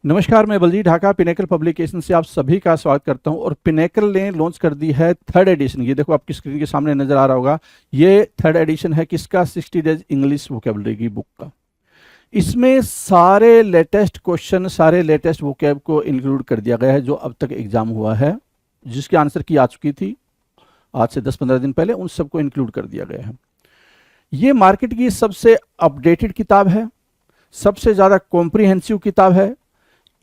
नमस्कार, मैं Baljeet Dhaka pinnacle publication से आप सभी का स्वागत करता हूं। और पिनेकल ने लॉन्च कर दी है थर्ड एडिशन। ये देखो आपकी स्क्रीन के सामने नजर आ रहा होगा। ये थर्ड एडिशन है किसका? 60 डेज इंग्लिश वोकेबलरी की बुक का। इसमें सारे लेटेस्ट क्वेश्चन, सारे लेटेस्ट वोकेब को इंक्लूड कर दिया गया है जो अब तक एग्जाम हुआ है, जिसकी आंसर की आ चुकी थी आज से 10-15 दिन पहले, उन सबको इंक्लूड कर दिया गया है। ये मार्केट की सबसे अपडेटेड किताब है, सबसे ज़्यादा कॉम्प्रिहेंसिव किताब है।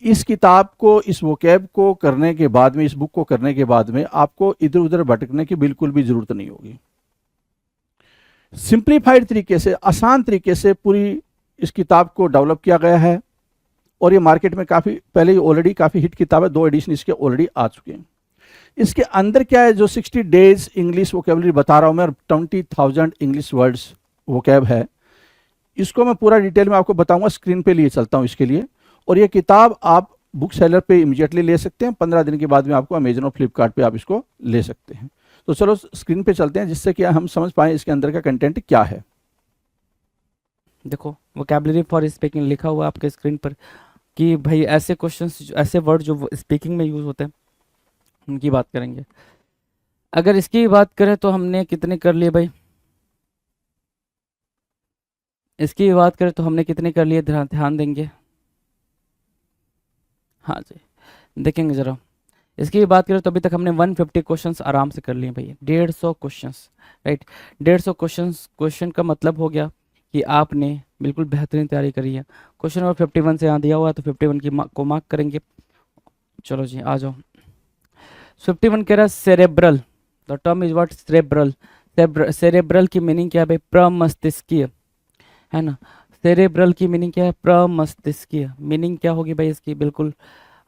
इस किताब को, इस वोकैब को करने के बाद में, इस बुक को करने के बाद में आपको इधर उधर भटकने की बिल्कुल भी जरूरत नहीं होगी। सिंप्लीफाइड तरीके से, आसान तरीके से पूरी इस किताब को डेवलप किया गया है। और ये मार्केट में काफ़ी पहले ही ऑलरेडी काफ़ी हिट किताब है, 2 एडिशन इसके ऑलरेडी आ चुके हैं। इसके अंदर क्या है, जो 60 डेज इंग्लिश वोकेबलरी बता रहा हूं मैं, 20,000 इंग्लिश वर्ड्स वोकैब है, इसको मैं पूरा डिटेल में आपको बताऊंगा। स्क्रीन पे लिए चलता हूं इसके लिए। और ये किताब आप बुक सेलर पे इमीडिएटली ले सकते हैं। 15 दिन के बाद में आपको अमेजन और फ्लिपकार्ट पे आप इसको ले सकते हैं। तो चलो स्क्रीन पे चलते हैं, जिससे कि हम समझ पाएं इसके अंदर का कंटेंट क्या है। देखो वोकैबुलरी फॉर स्पीकिंग लिखा हुआ आपके स्क्रीन पर कि भाई ऐसे क्वेश्चंस, ऐसे वर्ड जो स्पीकिंग में यूज होते हैं उनकी बात करेंगे। अगर इसकी बात करें तो हमने कितने कर लिए भाई, इसकी बात करें तो हमने कितने कर लिए, ध्यान देंगे। हाँ जी, देखेंगे ज़रा। इसकी बात करें तो अभी तक हमने 150 क्वेश्चंस आराम से कर लिए भैया, 150 क्वेश्चंस, राइट। 150 क्वेश्चन का मतलब हो गया कि आपने बिल्कुल बेहतरीन तैयारी करी है। क्वेश्चन नंबर 51 से यहाँ दिया हुआ है तो 51 की को मार्क करेंगे। चलो जी आ जाओ। 51 कह रहा है cerebral, the term is what? Cerebral. Cerebral की मीनिंग क्या है भाई? प्रमस्तिष्कीय, है ना। सेरेब्रल की मीनिंग क्या है? प्रमस्तिष्कीय। मीनिंग क्या होगी भाई इसकी? बिल्कुल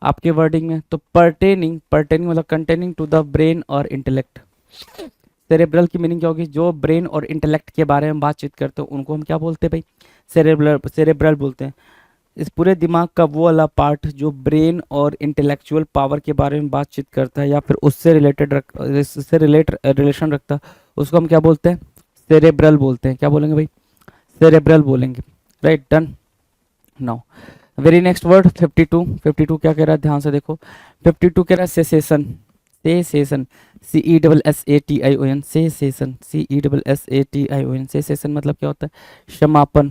आपके वर्डिंग में तो पर्टेनिंग, पर्टेनिंग मतलब कंटेनिंग टू द ब्रेन और इंटेलेक्ट। सेरेब्रल की मीनिंग क्या होगी? जो ब्रेन और इंटेलेक्ट के बारे में बातचीत करते हैं उनको हम क्या बोलते हैं भाई? सेरेब्रल बोलते हैं। इस पूरे दिमाग का वो वाला पार्ट जो ब्रेन और इंटेलेक्चुअल पावर के बारे में बातचीत करता है या फिर उससे रिलेशन रखता है, उसको हम क्या बोलते हैं? सेरेब्रल बोलते हैं। क्या बोलेंगे भाई? सेरेब्रल बोलेंगे, right. Done. Now very next word 52। 52 क्या कह रहा है? ध्यान से देखो। 52 कह रहा है cessation. Cessation, CESSATION, cessation, CESSATION। Cessation मतलब क्या होता है? समापन।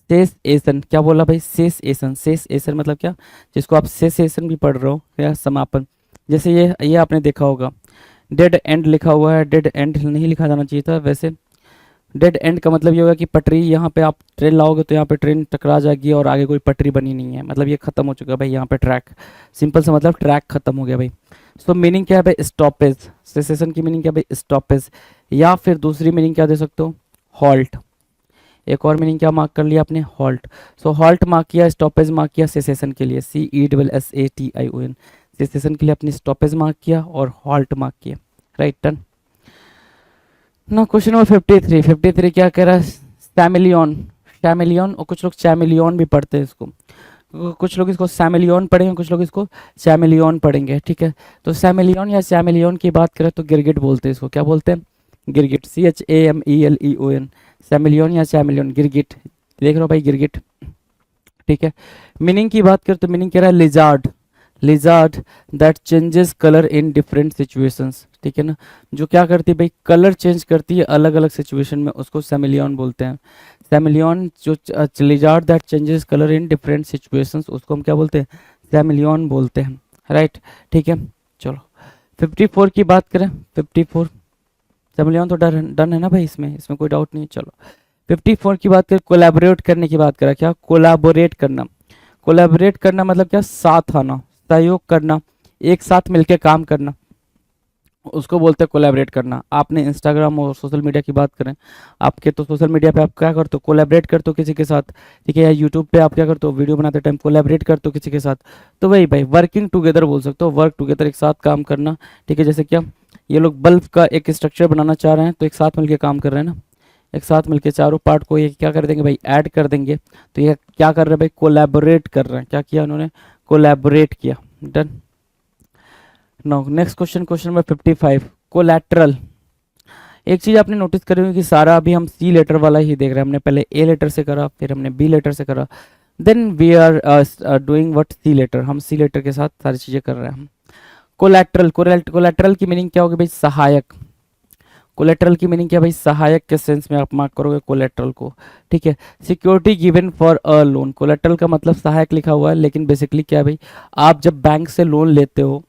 सेसेशन क्या बोला भाई? सेसेशन। सेसेशन मतलब क्या? जिसको आप सेसेशन भी पढ़ रहे हो या समापन। जैसे ये आपने देखा होगा डेड एंड लिखा हुआ है, डेड एंड नहीं लिखा जाना चाहिए था वैसे। डेड एंड का मतलब ये होगा कि पटरी, यहाँ पे आप ट्रेन लाओगे तो यहाँ पे ट्रेन टकरा जाएगी और आगे कोई पटरी बनी नहीं है, मतलब ये खत्म हो चुका है भाई, यहाँ पे ट्रैक। सिंपल सा मतलब ट्रैक खत्म हो गया भाई। सो मीनिंग क्या है भाई? स्टॉपेज। सेसेशन की मीनिंग क्या है भाई? स्टॉपेज। या फिर दूसरी मीनिंग क्या दे सकते हो? हॉल्ट। एक और मीनिंग क्या मार्क कर लिया आपने? हॉल्ट। सो हॉल्ट मार्क किया, स्टॉपेज मार्क किया सेसेशन के लिए, CESSATION। सेसेशन के लिए अपनी स्टॉपेज मार्क किया और हॉल्ट मार्क किया, राइट। डन। ना क्वेश्चन नंबर 53। 53 क्या कह रहा है? सैमिलियन। सैमिलियन, और कुछ लोग चैमिलियन भी पढ़ते हैं इसको, कुछ लोग इसको सैमिलियन पढ़ेंगे, कुछ लोग इसको चैमिलियन पढ़ेंगे, ठीक है। तो सैमिलियन या चैमिलियन की बात करें तो गिरगिट बोलते हैं इसको। क्या बोलते हैं? गिरगिट। CHAMELEON। सैमिलियन या चैमिलियन, गिरगिट। देख रहे हो भाई, गिरगिट, ठीक है। मीनिंग की बात करें तो मीनिंग कह रहा है lizard. Lizard that changes colour in different situations, ठीक है ना। जो क्या करती है भाई? कलर चेंज करती है अलग अलग सिचुएशन में, उसको सैमिलियन बोलते हैं। सैमिलियन जो lizard that changes colour in different situations, उसको हम क्या बोलते हैं? सैमिलियन बोलते हैं, राइट, ठीक है। चलो 54 की बात करें। 54 सैमिलियन तो डन है ना भाई, इसमें कोई डाउट नहीं है। चलो 54 की बात करें, कोलैबोरेट करने की बात करें। क्या? कोलैबोरेट करना। कोलैबोरेट करना मतलब क्या? साथ आना, सहयोग करना, एक साथ मिलकर काम करना, उसको बोलते हैं कोलैबोरेट करना। आपने इंस्टाग्राम और सोशल मीडिया की बात करें, आपके तो सोशल मीडिया पे आप क्या करते हो? कोलैबोरेट करते हो किसी के साथ, ठीक है। या यूट्यूब पे आप क्या करते हो? वीडियो बनाते टाइम कोलैबोरेट करते हो किसी के साथ। तो वही भाई वर्किंग टुगेदर बोल सकते हो, वर्क टुगेदर, एक साथ काम करना, ठीक है। जैसे क्या ये लोग बल्ब का एक स्ट्रक्चर बनाना चाह रहे हैं तो एक साथ मिलकर काम कर रहे हैं ना, एक साथ मिलके चारों पार्ट को ये क्या कर देंगे भाई? ऐड कर देंगे। तो ये क्या कर रहे हैं भाई? कोलैबोरेट कर रहे हैं। क्या किया उन्होंने? कोलैबोरेट किया। Done. Now next question, question number 55, collateral. एक चीज आपने नोटिस करी होगी कि सारा अभी हम C लेटर वाला ही देख रहे हैं। हमने पहले A लेटर से करा, फिर हमने B लेटर से करा। Then we are doing what, C letter, हम सी लेटर के साथ सारी चीजें कर रहे हैं हम। कोलैटरल, कोलैटरल की मीनिंग क्या होगी भाई, सहायक। कोलेट्रल की मीनिंग क्या है भाई, सहायक के सेंस में आप मार्क करोगे कोलेट्रल को, ठीक है। Security given for a loan, collateral का मतलब सहायक लिखा हुआ है, लेकिन बेसिकली क्या है भाई, आप जब बैंक से लोन लेते हो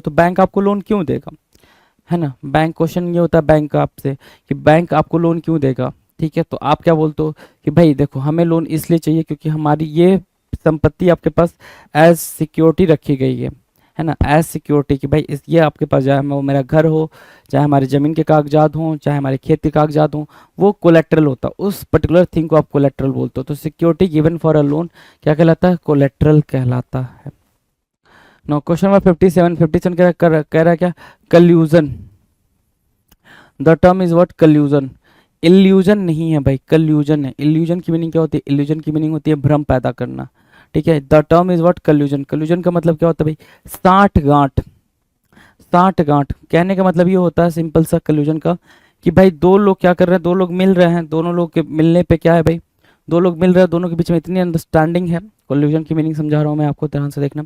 तो बैंक आपको लोन क्यों देगा, है ना। बैंक क्वेश्चन ये होता है बैंक का आपसे कि बैंक आपको लोन क्यों देगा, ठीक है। तो आप क्या बोलते हो कि भाई देखो हमें लोन इसलिए चाहिए क्योंकि हमारी ये संपत्ति आपके पास एज सिक्योरिटी रखी गई है ना, एज सिक्योरिटी कि भाई इस ये आपके पास, चाहे वो मेरा घर हो, चाहे हमारी ज़मीन के कागजात हों, चाहे हमारे खेत के कागजात हों, वो कोलेट्रल होता है, उस पर्टिकुलर थिंग को आप कोलेट्रल बोलते हो। तो security given for a loan क्या कहलाता है, कोलेट्रल कहलाता है। नो क्वेश्चन नंबर 57 कह रहा है क्या, कल्यूजन। The term is what, कल्यूजन। Illusion नहीं है भाई, कल्यूजन है। इल्यूजन की मीनिंग क्या होती है, इल्यूजन की मीनिंग होती है भ्रम पैदा करना, ठीक है। The term is what, कल्यूजन। कल्यूजन का मतलब क्या होता है भाई, साठ गांठ। साठ गांठ कहने का मतलब ये होता है सिंपल सा कल्यूजन का कि भाई दो लोग क्या कर रहे हैं, दो लोग मिल रहे हैं, दोनों लोग के मिलने पे क्या है भाई, दो लोग मिल रहे हैं, दोनों के बीच में इतनी अंडरस्टैंडिंग है। कल्यूजन की मीनिंग समझा रहा हूँ मैं आपको, ध्यान से देखना,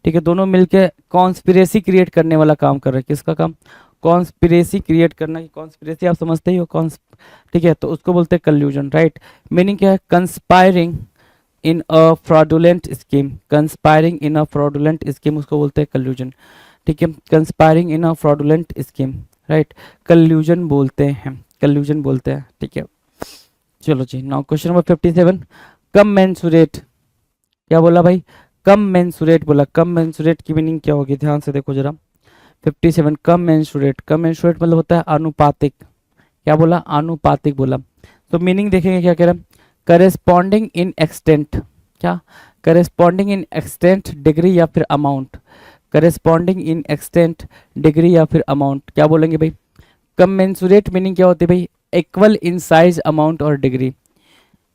ठीक है। दोनों मिलके कॉन्स्पिरेसी क्रिएट करने वाला काम कर रहे हैं, किसका काम, कॉन्स्पिरेसी क्रिएट करना। कि कॉन्स्पिरेसी आप समझते ही हो, ठीक है, तो उसको बोलते हैं कल्यूजन, राइट। मीनिंग क्या है, कंस्पायरिंग इन अ फ्रॉडुलेंट स्कीम, कंस्पायरिंग इन अ फ्रॉडुलेंट स्कीम उसको बोलते हैं कल्यूजन, ठीक है। कंस्पायरिंग इन अ फ्रॉडुलेंट स्कीम, राइट, कल्यूजन बोलते हैं, कल्यूजन बोलते हैं, ठीक है। चलो जी, नाउ क्वेश्चन नंबर 57, कम मेंसुरेट। क्या बोला भाई, कम मेंसुरेट बोला। कम मेंसुरेट की मीनिंग क्या होगी, ध्यान से देखो जरा। 57, कम मेंसुरेट। कम मेंसुरेट मतलब होता है अनुपातिक। क्या बोला, अनुपातिक बोला। तो मीनिंग देखेंगे क्या कह रहा है, करेस्पॉन्डिंग इन एक्सटेंट। क्या, करेस्पॉन्डिंग इन एक्सटेंट, डिग्री या फिर अमाउंट। करेस्पॉन्डिंग इन एक्सटेंट, डिग्री या फिर अमाउंट, क्या बोलेंगे भाई। कमेंसुरेट मीनिंग क्या होती है भाई, इक्वल इन साइज, अमाउंट और डिग्री,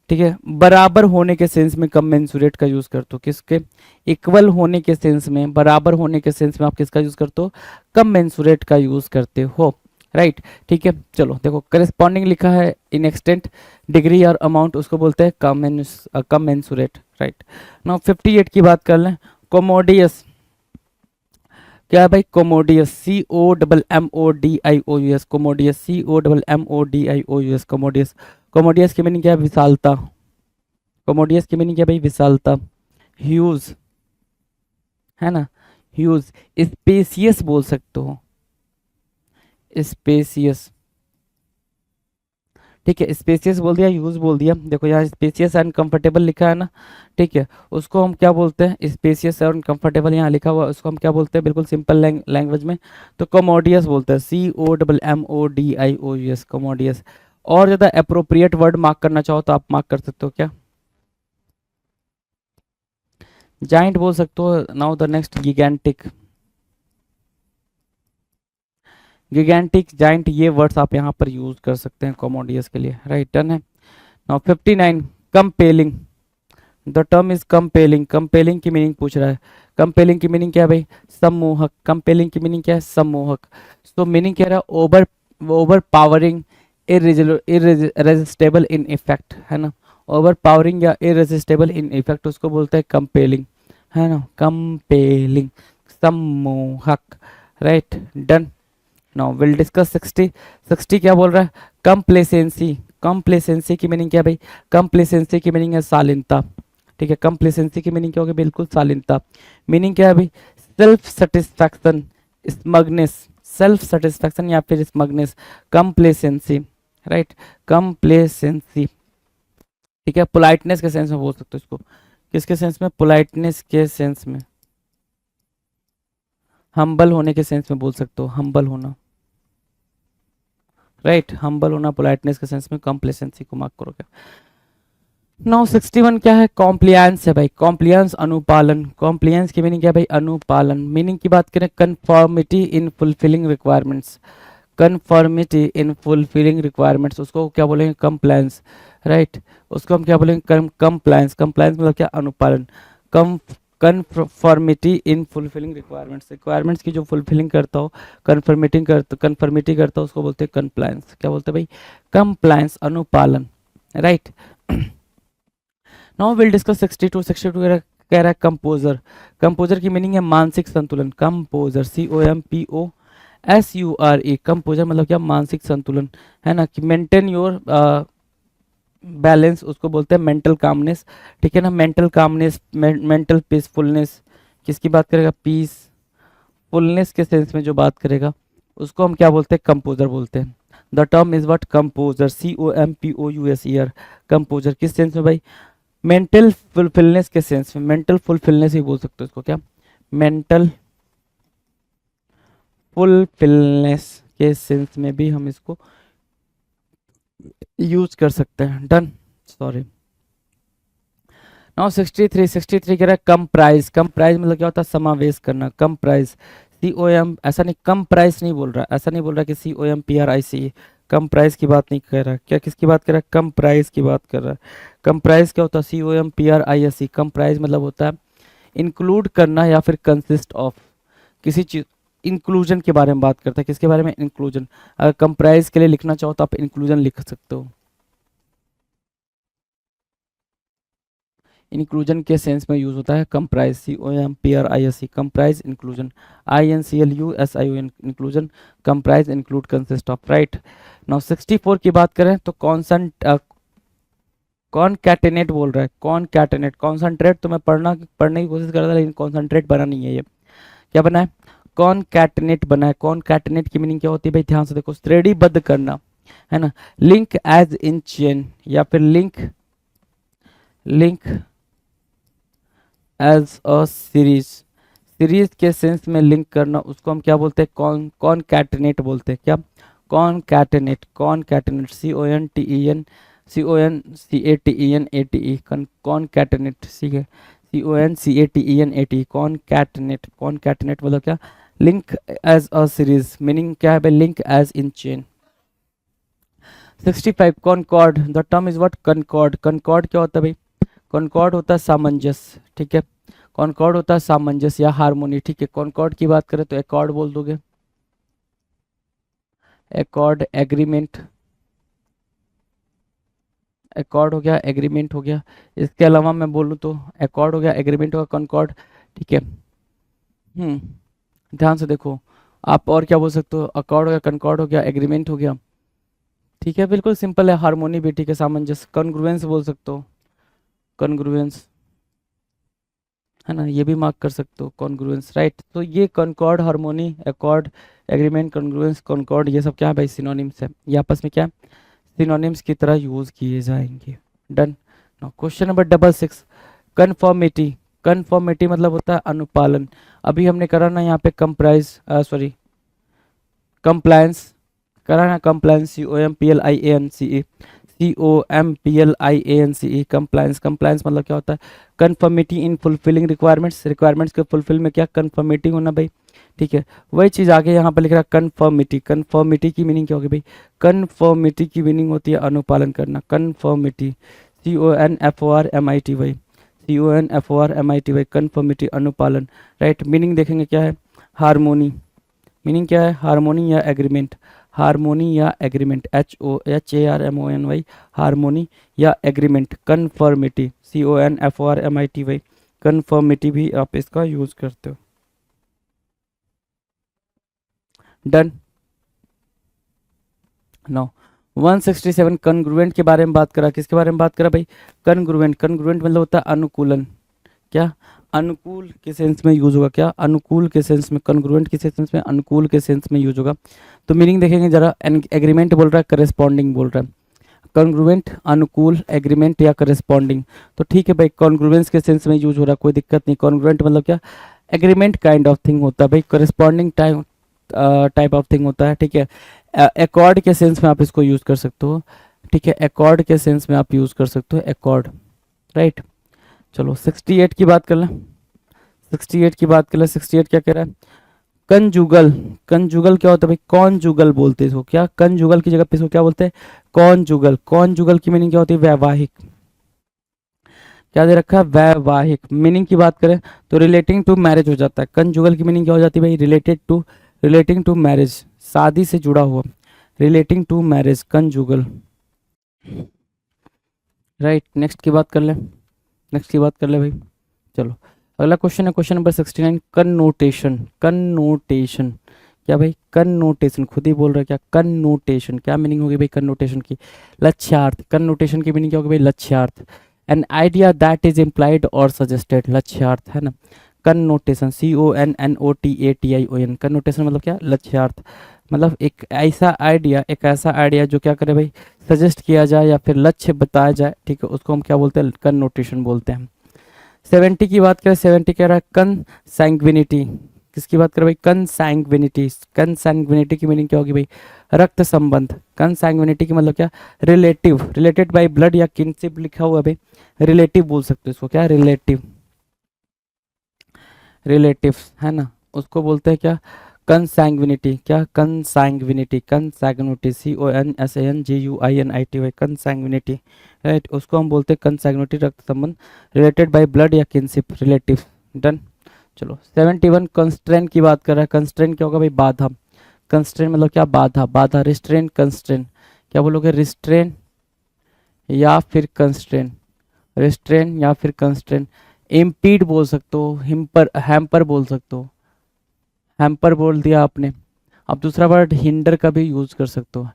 ठीक है। बराबर होने के सेंस में कमेंसुरेट का यूज करते हो, किसके, इक्वल होने के सेंस में, बराबर होने के सेंस में आप किसका यूज करते हो, कमेंसुरेट का यूज करते हो, राइट, ठीक है। चलो देखो, करेस्पॉन्डिंग लिखा है, इन एक्सटेंट, डिग्री और अमाउंट उसको बोलते हैं कमेंसुरेट, राइट। नाउ 58 की बात कर लें, कोमोडियस। क्या है भाई, कोमोडियस, COMMODIOUS, कोमोडियस, COMMODIOUS, कोमोडियस। कोमोडियस की मीनिंग क्या है, विशालता। कोमोडियस की मीनिंग क्या है भाई, विशालता। ह्यूज, है ना, ह्यूज। स्पेसियस बोल सकते हो, स्पेसियस, ठीक है। स्पेसियस बोल दिया, यूज बोल दिया। देखो यहाँ स्पेसियस एंड कंफर्टेबल लिखा है ना, ठीक है, उसको हम क्या बोलते हैं, स्पेसियस एंड कंफर्टेबल यहाँ लिखा हुआ, उसको हम क्या बोलते हैं, बिल्कुल सिंपल लैंग्वेज में तो कमोडियस बोलते हैं, COMMODIOUS, कमोडियस। और ज़्यादा अप्रोप्रिएट वर्ड मार्क करना चाहो तो आप मार्क कर सकते हो, क्या, जाइंट बोल सकते हो। Now the next, gigantic. Gigantic, giant, ये वर्ड्स आप यहाँ पर यूज कर सकते हैं कमोडियस के लिए, राइट, डन है। Now 59, compelling. The term is compelling. Compelling की मीनिंग पूछ रहा है। कंपेलिंग की मीनिंग क्या है भाई, सम्मोहक। कंपेलिंग की मीनिंग क्या है, सम्मोहक। तो मीनिंग क्या रहा, over powering, irresistible in effect, है ना। ओवर पावरिंग या इरेजिस्टेबल इन इफेक्ट उसको बोलते हैं कंपेलिंग, है ना, कंपेलिंग, सम्मोहक, right, done. Now will discuss 60 क्या बोल रहा है, कंप्लेसेंसी। कंप्लेसेंसी की मीनिंग क्या है भाई, कंप्लेसेंसी की मीनिंग है शालीनता, ठीक है। कंप्लेसेंसी की मीनिंग क्या होगी, बिल्कुल शालीनता। मीनिंग क्या है भाई, self satisfaction, smugness, self satisfaction या फिर स्मगनेस, कंप्लेसेंसी, राइट, कंप्लेसेंसी, ठीक है। पोलाइटनेस के सेंस में बोल सकते हो इसको, किसके सेंस में, पोलाइटनेस के सेंस में, हम्बल होने के सेंस में बोल सकते हो, हम्बल होना, राइट, हम्बल होना, पोलाइटनेस के सेंस में, कंप्लेसेंसी को मार्क करोगे। नाउ 61 क्या है, कॉम्प्लियंस है भाई, कॉम्प्लियंस, अनुपालन। कॉम्प्लियंस की मीनिंग क्या है भाई, अनुपालन। मीनिंग की बात करें, कंफर्मिटी इन फुलफिलिंग रिक्वायरमेंट्स। कंफर्मिटी इन फुलफिलिंग रिक्वायरमेंट्स उसको क्या बोलेंगे, कंप्लायंस, राइट, उसको हम क्या बोलेंगे, कंप्लायंस। कंप्लायंस मतलब क्या, अनुपालन। कम कन्फर्मिटी इन फुलफिलिंग रिक्वायरमेंट्स, रिक्वायरमेंट्स की जो फुलफिलिंग करता हो, कन्फर्मिटी करता हो, उसको बोलते हैं कंप्लायंस। क्या बोलते हैं भाई, कंप्लायंस, अनुपालन, राइट। नाउ विल डिस्कस 62 कह रहा है कंपोजर। कंपोजर की मीनिंग है मानसिक संतुलन। कंपोजर COMPOSURE, कंपोजर मतलब क्या, मानसिक संतुलन, है ना, कि मेंटेन योर बैलेंस, उसको बोलते हैं मेंटल कामनेस, ठीक है ना, मेंटल कामनेस, मेंटल पीसफुलनेस, किसकी बात करेगा, पीसफुलनेस के सेंस में जो बात करेगा उसको हम क्या बोलते हैं, कंपोजर बोलते हैं। The term is what, composer, COMPOUSER, composer किस सेंस में भाई, मेंटल फुलफिलनेस के सेंस में, मेंटल फुलफिलनेस ही बोल सकते हो इसको, क्या, मेंटल फुलफिलनेस के सेंस में भी हम इसको यूज कर सकते हैं। Done, sorry. नाउ 63 कह रहा है कंप्राइज। कंप्राइज मतलब क्या होता है, समावेश करना, कंप्राइज, COM, ऐसा नहीं कंप्राइज नहीं बोल रहा, ऐसा नहीं बोल रहा कि COMPRICE, कंप्राइज की बात नहीं कर रहा, क्या किसकी बात कर रहा है, कंप्राइज की बात कर रहा है। कंप्राइज क्या होता है, COMPRISE, कंप्राइज मतलब होता है इंक्लूड करना या फिर कंसिस्ट ऑफ किसी चीज, इंक्लूजन के बारे में बात करता है, किसके बारे में, इंक्लूजन। अगर कंप्राइज के लिए लिखना चाहो तो आप इंक्लूजन लिख सकते हो, इंक्लूजन के सेंस में यूज होता है comprise, COMPRISE, comprise, inclusion, INCLUSION, inclusion, comprise, include, consist of, right. Now 64 की बात करें तो कॉनकैटेनेट बोल रहा है, कॉनकैटेनेट, कॉन्सेंट्रेट तो मैं पढ़ने की कोशिश कर रहा था लेकिन कॉन्सेंट्रेट बना नहीं है, ये क्या बना है, कॉनकैटेनेट बना है। कॉनकैटेनेट की मीनिंग क्या होती है भाई, ध्यान से देखो, श्रेणीबद्ध करना, है ना, लिंक एज इन चेन, या फिर link as a series, series के सेंस में लिंक करना, उसको हम क्या बोलते हैं, कॉनकैटेनेट बोलते हैं, क्या, कॉनकैटेनेट, कॉनकैटेनेट, CONCATENATE, कॉनकैटेनेट, ठीक है, CONCATENATE, कॉनकैटेनेट, कॉनकैटेनेट मतलब क्या, link as a series, meaning क्या है भाई, link as in chain. 65 concord, the term is what, concord. Concord क्या होता है भाई, कॉनकॉर्ड होता है सामंजस्य, ठीक है, कॉनकॉर्ड होता है सामंजस्य या हारमोनी, ठीक है। कॉनकॉर्ड की बात करें तो एकॉर्ड बोल दोगे, एकॉर्ड, एग्रीमेंट, एकॉर्ड हो गया, एग्रीमेंट हो गया, इसके अलावा मैं बोलूँ तो एकॉर्ड हो गया, एग्रीमेंट होगा, कॉनकॉर्ड, ठीक है। ध्यान से देखो, आप और क्या बोल सकते हो, अकॉर्ड हो गया, कनकॉर्ड हो गया, एग्रीमेंट हो गया, ठीक है, बिल्कुल सिंपल है, हारमोनी भी, ठीक है, सामंजस्य, कॉन्ग्रुएंस बोल सकते हो, कॉन्ग्रुएंस, है ना, ये भी मार्क कर सकते हो, कॉन्ग्रुएंस, राइट। तो ये concord, harmony, accord, agreement, congruence, concord, ये सब क्या है भाई, सिनोनिम्स है, ये आपस में क्या है, सिनोनिम्स की तरह यूज किए जाएंगे। Done. Now question number 66, conformity. Conformity मतलब होता है अनुपालन। अभी हमने करा ना यहाँ पे कंप्राइज, सॉरी, कंप्लायंस करा ना, कंप्लायंस, COMPLIANCE, कंप्लायंस। कंप्लायंस मतलब क्या होता है, कन्फर्मिटी इन फुलफिलिंग रिक्वायरमेंट्स, रिक्वायरमेंट्स के फुलफिल में क्या, कन्फर्मिटी होना भाई, ठीक है। वही चीज़ आगे यहाँ पे लिख रहा है कन्फर्मिटी। कन्फर्मिटी की मीनिंग क्या होगी भाई, कन्फर्मिटी की मीनिंग होती है अनुपालन करना, कन्फर्मिटी, CONFORMITY, CONFORMITY, कन्फर्मिटी, अनुपालन, राइट। मीनिंग देखेंगे क्या है, हारमोनी, मीनिंग क्या है, हारमोनी या एग्रीमेंट, हारमोनी या एग्रीमेंट, HOHARMONY, हारमोनी या एग्रीमेंट, कन्फर्मिटी, CONFORMITY, कन्फर्मिटी भी आप इसका यूज करते हो। डन। नो 167 कन्ग्रुएंट के बारे में बात करा, किसके बारे में बात करा भाई, कन्ग्रुएंट। कन्ग्रुएंट मतलब होता है अनुकूलन, क्या, अनुकूल के सेंस में यूज होगा, क्या, अनुकूल के सेंस में, कन्ग्रुएंट के सेंस में, अनुकूल के सेंस में यूज होगा। तो मीनिंग देखेंगे जरा, एग्रीमेंट बोल रहा है, करेस्पॉन्डिंग बोल रहा है, कॉन्ग्रुएंट, अनुकूल, एग्रीमेंट या करेस्पॉन्डिंग, तो ठीक है भाई, कॉन्ग्रुएंस के सेंस में यूज हो रहा है, कोई दिक्कत नहीं। कॉन्ग्रुएंट मतलब क्या, एग्रीमेंट काइंड ऑफ थिंग होता है भाई, करेस्पॉन्डिंग टाइप ऑफ थिंग होता है, ठीक है। एकॉर्ड के सेंस में आप इसको यूज कर सकते हो, ठीक है, एकॉर्ड के सेंस में आप यूज कर सकते हो, एकॉर्ड, राइट। चलो 68 की बात कर लें, 68 की बात कर लें। 68 क्या कह रहा है, कंजुगल। कंजुगल क्या होता है भाई, कॉन्जुगल बोलते हैं इसको, क्या, कंजुगल की जगह पे इसको क्या बोलते हैं, कॉन्जुगल। कॉन्जुगल की मीनिंग क्या होती है, वैवाहिक, क्या दे रखा है, वैवाहिक। मीनिंग की बात करें तो रिलेटिंग टू मैरिज हो जाता है। कंजुगल की मीनिंग क्या हो जाती है भाई, रिलेटिंग टू मैरिज, शादी से जुड़ा हुआ, relating to marriage, conjugal, right. Next की बात कर लें, नेक्स्ट की बात कर ले भाई। चलो अगला क्वेश्चन है क्वेश्चन नंबर 69, कन्नोटेशन। कन्नोटेशन क्या भाई? कन्नोटेशन खुद ही बोल रहा है क्या? कन्नोटेशन क्या मीनिंग होगी भाई कन्नोटेशन की? लक्ष्यार्थ। कन्नोटेशन की मीनिंग क्या होगी भाई? लक्ष्यार्थ। An idea that is implied और सजेस्टेड, लक्ष्यार्थ है ना। कन्नोटेशन CONNOTATION, कन्नोटेशन मतलब क्या? लक्ष्यार्थ। मतलब एक ऐसा आइडिया, एक ऐसा आइडिया जो क्या करे भाई? सजेस्ट किया जाए या फिर लक्ष्य बताया जाए, ठीक है, उसको हम क्या बोलते हैं? कन्नोटेशन बोलते हैं। 70 की बात करें, 70 कह रहा है कंसैंग्विनिटी। किसकी बात करें भाई? कंसैंग्विनिटी। कंसैंग्विनिटी की मीनिंग क्या होगी भाई? रक्त संबंध। कंसैंग्विनिटी की मतलब क्या? रिलेटिव, रिलेटेड बाय ब्लड या किनशिप लिखा हुआ है भाई, रिलेटिव बोल सकते हो इसको, क्या? रिलेटिव, रिलेटिव है ना, उसको बोलते हैं क्या? कंसैंग्विनिटी। क्या? कंसैंग्विनिटी, कंसैंग्विनिटी CONSANGUINITY, कंसैंग्विनिटी, राइट, उसको हम बोलते हैं कंसैंग्विनिटी, रक्त संबंध, रिलेटेड बाय ब्लड या किनशिप, रिलेटिव। डन। चलो 71 कंस्ट्रेंट की बात कर रहा है। कंस्ट्रेंट क्या होगा भाई? बाधा। कंस्ट्रेंट मतलब क्या? बाधा। बाधा, रिस्ट्रेन, कंस्ट्रेंट, क्या बोलोगे? रिस्ट्रेन या फिर कंस्ट्रेंट, रिस्ट्रेन या फिर कंस्ट्रेंट। इम्पीड बोल सकते हो, हिम्पर, हैम्पर बोल सकते हो, हैम्पर बोल दिया आपने। अब दूसरा वर्ड हिंडर का भी यूज कर सकते हो,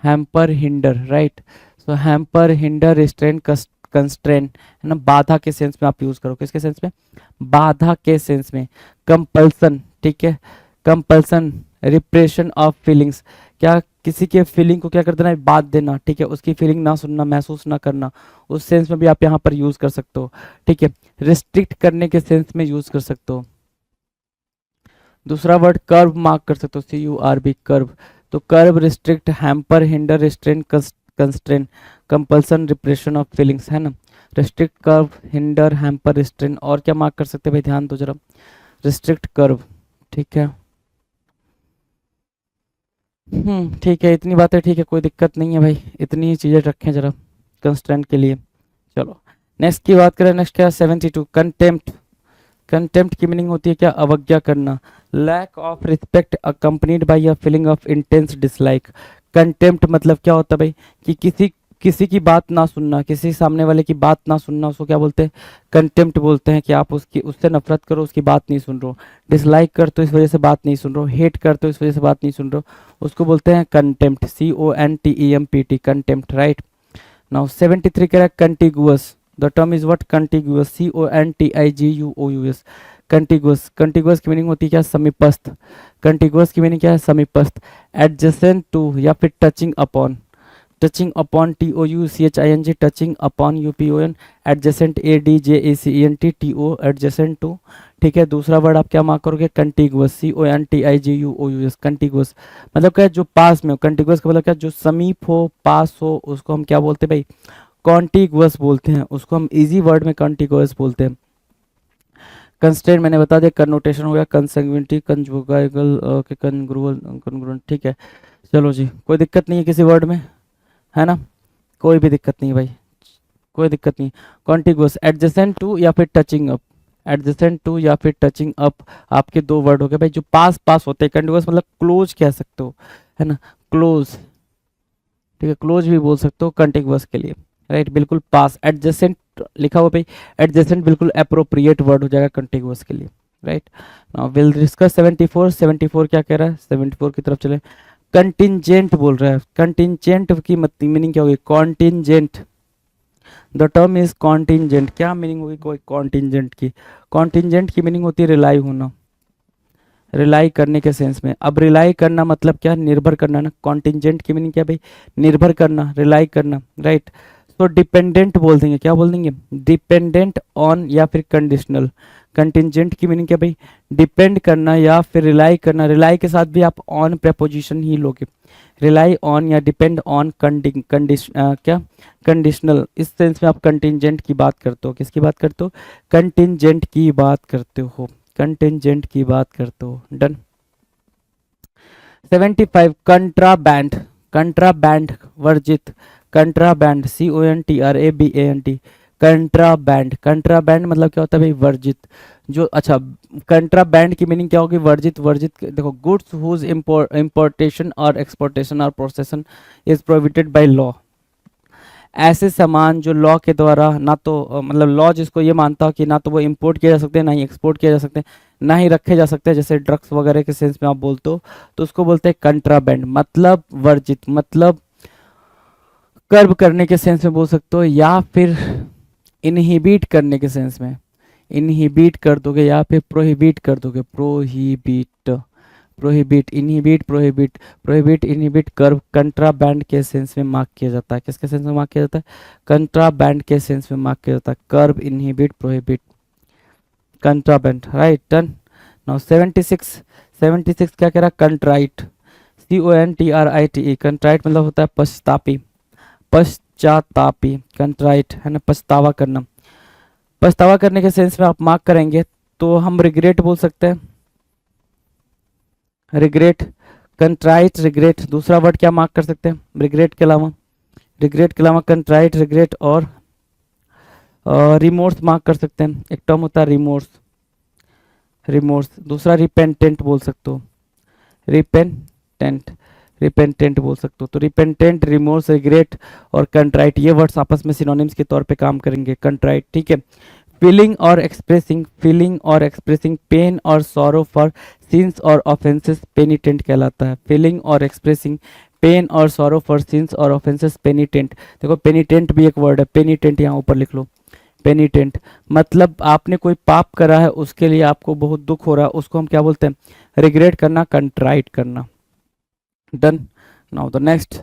हैम्पर, हिंडर, राइट। सो हैम्पर, हिंडर, रिस्ट्रेन, कंस्ट्रेन है ना, बाधा के सेंस में आप यूज करो। किसके सेंस में? बाधा के सेंस में। कंपल्सन, ठीक है, कंपल्सन, रिप्रेशन ऑफ फीलिंग्स, क्या? किसी के फीलिंग को क्या कर देना? बात देना, ठीक है, उसकी फीलिंग ना सुनना, महसूस ना करना, उस सेंस में भी आप यहाँ पर यूज कर सकते हो, ठीक है। रिस्ट्रिक्ट करने के सेंस में यूज कर सकते हो। दूसरा वर्ड कर्व मार्क कर सकते हो, CURB, कर्व। तो curb, restrict, hamper, hinder, restrain, constrain, compulsion, repression of feelings है ना। Restrict, curb, hinder, hamper, restrain. और क्या मार्क कर सकते हैं भाई? ध्यान दो जरा। रिस्ट्रिक्ट, कर्व, ठीक है। ठीक है, इतनी बातें ठीक है, कोई दिक्कत नहीं है भाई, इतनी ही चीजें रखें जरा कंस्ट्रेंट के लिए। चलो नेक्स्ट की बात करें। नेक्स्ट क्या? 72 कंटेम्प्ट। कंटेम्प्ट की मीनिंग होती है क्या? अवज्ञा करना। Lack of respect accompanied by a feeling of intense dislike. Contempt मतलब क्या होता है भाई? कि किसी किसी की बात ना सुनना, किसी सामने वाले की बात ना सुनना, उसको क्या बोलते हैं? कंटेम्प्ट बोलते हैं। कि आप उसकी, उससे नफरत करो, उसकी बात नहीं सुन रहे हो, डिसलाइक करते हो इस वजह से बात नहीं सुन रहे हो, हेट करते हो इस वजह से बात नहीं सुन रहे हो, उसको बोलते हैं contempt, CONTEMPT, contempt, right. Now 73 कह रहा है contiguous. The term is what? Contiguous, CONTIGUOUS, contiguous. Contiguous की मीनिंग होती है क्या? समीपस्थ। कंटिगुअस की मीनिंग क्या है? समीपस्थ। एडजेसेंट टू या फिर touching upon. Touching upon, TOUCHING, touching upon, UPON, adjacent, ADJACENT, TO, adjacent to, ठीक है। दूसरा वर्ड आप क्या मार्क करोगे? कंटिगुअस, CONTIGUOUS, कंटिगुअस मतलब क्या? जो पास में हो। कंटिगुअस का मतलब क्या? जो समीप हो, पास हो, उसको हम क्या बोलते हैं भाई? कॉन्टिगुअस बोलते हैं, उसको हम इजी वर्ड में कॉन्टिगुअस बोलते हैं। कंस्ट्रेंट मैंने बता दिया, कन्नोटेशन हो गया, कंसंग्विनिटी, कंजुगाइगल, कन्ग्रुअल, कन्ग्रुएंट, ठीक है। चलो जी, कोई दिक्कत नहीं है किसी वर्ड में, है ना, कोई भी दिक्कत नहीं भाई, कोई दिक्कत नहीं। कॉन्टिगुअस, एडजेसेंट टू या फिर टचिंग अप, एडजेसेंट टू या फिर टचिंग अप, आपके दो वर्ड हो गए भाई, जो पास पास होते हैं। कंटिगुअस मतलब क्लोज कह सकते हो, है ना, क्लोज, ठीक है, क्लोज भी बोल सकते हो कंटिगुअस के लिए, राइट, बिल्कुल पास। एडजेसेंट लिखा हुआ भाई, एडजेसेंट बिल्कुल अप्रोप्रिएट वर्ड हो जाएगा कंटिगुअस के लिए, राइट। Now will discuss 74। 74 क्या कह रहा है? 74 की तरफ चले। कंटिंजेंट बोल रहा है। कंटिंजेंट की मीनिंग क्या होगी? Contingent. The term is contingent. क्या मीनिंग होगी कोई कॉन्टिंजेंट की? कॉन्टिंजेंट की मीनिंग होती है रिलाई होना, रिलाई करने के सेंस में। अब रिलाई करना मतलब क्या? निर्भर करना ना। कॉन्टिंजेंट की मीनिंग क्या भाई? निर्भर करना, रिलाई करना, राइट। तो डिपेंडेंट बोल देंगे, क्या बोल देंगे? डिपेंडेंट ऑन या फिर कंडीशनल। कंटिंजेंट की मीनिंग क्या भाई? डिपेंड करना या फिर रिलाई करना। रिलाई के साथ भी आप ऑन प्रेपोजिशन ही लोगे। रिलाई ऑन या डिपेंड ऑन, क्या, कंडीशनल। इस सेंस में आप कंटिंजेंट की बात करते हो। किसकी बात करते हो? कंटिंजेंट की बात करते हो, कंटिंजेंट की बात करते हो। डन। 75 कंट्राबैंड। कंट्राबैंड वर्जित, कंट्राबैंड, CONTRABAND, कंट्राबैंड। कंट्राबैंड मतलब क्या होता है भाई? वर्जित। जो, अच्छा, कंट्राबैंड की मीनिंग क्या होगी? वर्जित। वर्जित देखो, गुड्स हुज इंपोर्टेशन और एक्सपोर्टेशन और प्रोसेसन इज प्रोहिबिटेड बाय लॉ। ऐसे सामान जो लॉ के द्वारा ना तो मतलब लॉ जिसको ये मानता हो कि ना तो वो इंपोर्ट किए जा सकते हैं, ना ही एक्सपोर्ट किए जा सकते हैं, ना ही रखे जा सकते हैं, जैसे ड्रग्स वगैरह के सेंस में आप बोलते हो, तो उसको बोलते हैं कंट्राबैंड, मतलब वर्जित, मतलब कर्ब करने के सेंस में बोल सकते हो, या फिर इनहिबिट करने के सेंस में, इनहिबिट कर दोगे या फिर प्रोहिबिट कर दोगे, prohibit, prohibit, inhibit, prohibit, prohibit, inhibit, curb contraband के सेंस में मार्क किया जाता है। किसके सेंस में मार्क किया जाता है? कंट्राबैंड के सेंस में मार्क किया जाता है। Curb, inhibit, prohibit, contraband, right, done. Now 76, 76 क्या कह रहा है? कंट्राइट, CONTRITE, कंट्राइट मतलब होता है पश्चातापी, पश्चातापी, कंट्राइट है ना, पछतावा करना। पछतावा करने के सेंस में आप मार्क करेंगे तो हम रिग्रेट बोल सकते हैं, रिग्रेट, कंट्राइट, रिग्रेट। दूसरा वर्ड क्या मार्क कर सकते हैं रिग्रेट के अलावा? रिग्रेट के अलावा कंट्राइट, रिग्रेट और रिमोर्स मार्क कर सकते हैं। एक टर्म होता है रिमोर्स, रिमोर्स। दूसरा रिपेंटेंट बोल सकते हो, रिपेंटेंट, रिपेंटेंट बोल सकते हो। तो रिपेंटेंट, रिमोर्स, रिग्रेट और कंट्राइट, ये वर्ड्स आपस में सिनोनिम्स के तौर पे काम करेंगे। कंट्राइट, ठीक है। फीलिंग और एक्सप्रेसिंग, फीलिंग और एक्सप्रेसिंग पेन और सॉरो फॉर सिंस और ऑफेंसेस, पेनिटेंट कहलाता है। फीलिंग और एक्सप्रेसिंग पेन और सॉरो फॉर सिंस और ऑफेंसेस, पेनिटेंट। देखो पेनिटेंट भी एक वर्ड है, पेनिटेंट यहाँ ऊपर लिख लो। पेनिटेंट मतलब आपने कोई पाप करा है, उसके लिए आपको बहुत दुख हो रहा है, उसको हम क्या बोलते हैं? रिग्रेट करना, कंट्राइट करना। Done. Now the next